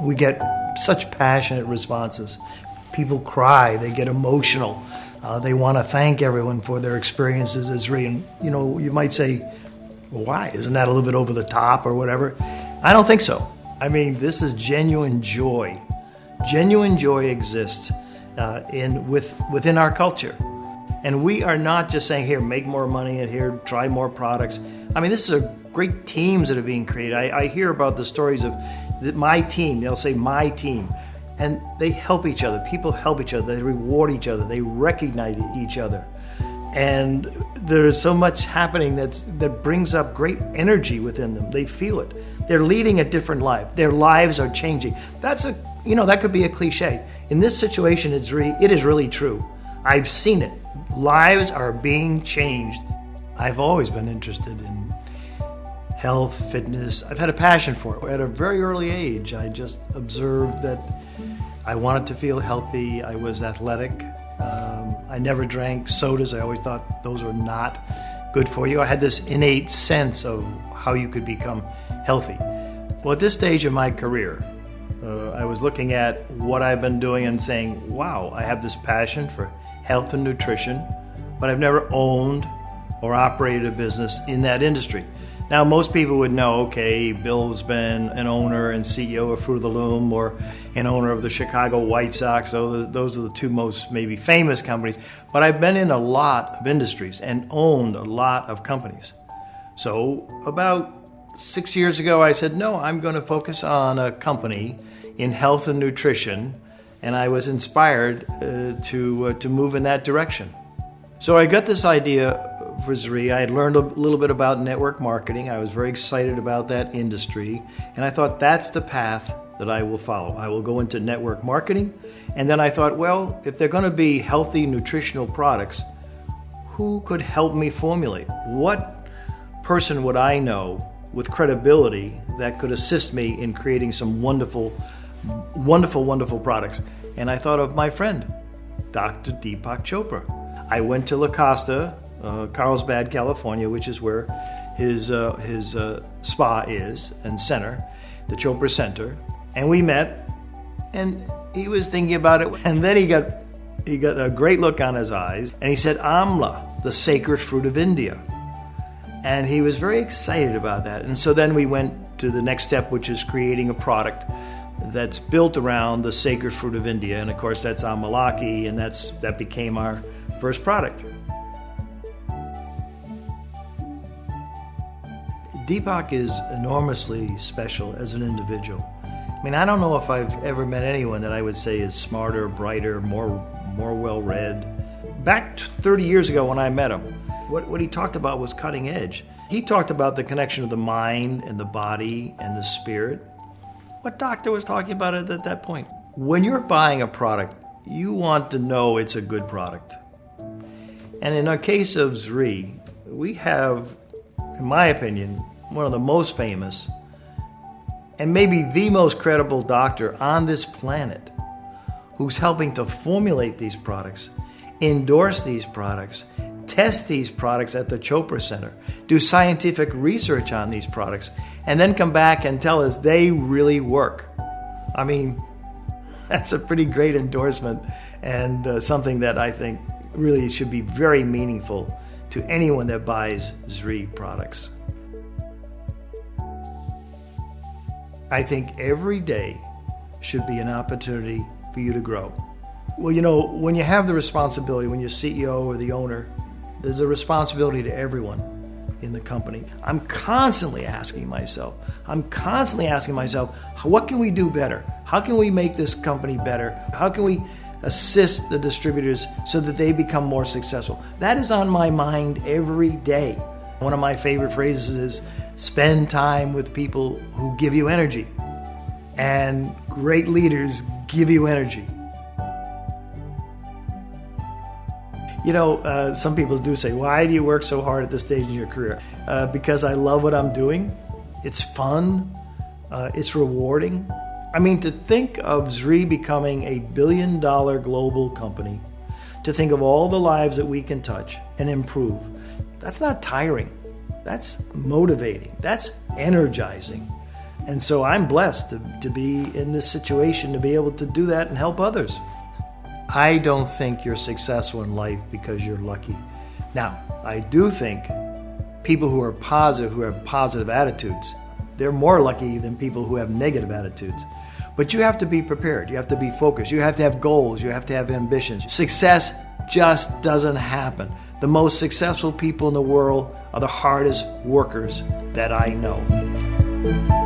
We get such passionate responses. People cry, they get emotional. They want to thank everyone for their experiences as Zrii. And, you might say, well, why? Isn't that a little bit over the top or whatever? I don't think so. I mean, this is genuine joy. Genuine joy exists within our culture. And we are not just saying, here, make more money, and here, try more products. I mean, this is great teams that are being created. I hear about the stories of my team. They'll say, my team. And they help each other. People help each other. They reward each other. They recognize each other. And there is so much happening that brings up great energy within them. They feel it. They're leading a different life. Their lives are changing. That could be a cliche. In this situation at Zrii, it is really true. I've seen it. Lives are being changed. I've always been interested in health, fitness. I've had a passion for it. At a very early age, I just observed that I wanted to feel healthy. I was athletic. I never drank sodas. I always thought those were not good for you. I had this innate sense of how you could become healthy. Well, at this stage of my career, I was looking at what I've been doing and saying, wow, I have this passion for health and nutrition, but I've never owned or operated a business in that industry. Now, most people would know, okay, Bill's been an owner and CEO of Fruit of the Loom or an owner of the Chicago White Sox. So those are the two most maybe famous companies. But I've been in a lot of industries and owned a lot of companies. So about 6 years ago, I said, no, I'm going to focus on a company in health and nutrition. And I was inspired to move in that direction. So I got this idea for Zrii. I had learned a little bit about network marketing. I was very excited about that industry. And I thought that's the path that I will follow. I will go into network marketing. And then I thought, well, if they're going to be healthy nutritional products, who could help me formulate? What person would I know with credibility that could assist me in creating some wonderful products? And I thought of my friend, Dr. Deepak Chopra. I went to La Costa, Carlsbad, California, which is where his spa is and center, the Chopra Center, and we met. And he was thinking about it, and then he got a great look on his eyes, and he said, "Amla, the sacred fruit of India," and he was very excited about that. And so then we went to the next step, which is creating a product that's built around the sacred fruit of India, and of course that's Amalaki, and that became our first product. Deepak is enormously special as an individual. I mean, I don't know if I've ever met anyone that I would say is smarter, brighter, more well-read. Back 30 years ago when I met him, what he talked about was cutting edge. He talked about the connection of the mind and the body and the spirit. What doctor was talking about it at that point? When you're buying a product, you want to know it's a good product. And in our case of Zrii, we have, in my opinion, one of the most famous and maybe the most credible doctor on this planet who's helping to formulate these products, endorse these products, test these products at the Chopra Center, do scientific research on these products, and then come back and tell us they really work. I mean, that's a pretty great endorsement and something that I think really should be very meaningful to anyone that buys Zrii products. I think every day should be an opportunity for you to grow. Well, when you have the responsibility, when you're CEO or the owner, there's a responsibility to everyone in the company. I'm constantly asking myself, what can we do better? How can we make this company better? How can we assist the distributors so that they become more successful? That is on my mind every day. One of my favorite phrases is, spend time with people who give you energy. And great leaders give you energy. Some people do say, why do you work so hard at this stage in your career? Because I love what I'm doing. It's fun. It's rewarding. I mean, to think of Zrii becoming a billion-dollar global company, to think of all the lives that we can touch and improve, that's not tiring. That's motivating. That's energizing. And so I'm blessed to be in this situation, to be able to do that and help others. I don't think you're successful in life because you're lucky. Now, I do think people who are positive, who have positive attitudes, they're more lucky than people who have negative attitudes. But you have to be prepared. You have to be focused. You have to have goals. You have to have ambitions. Success just doesn't happen. The most successful people in the world are the hardest workers that I know.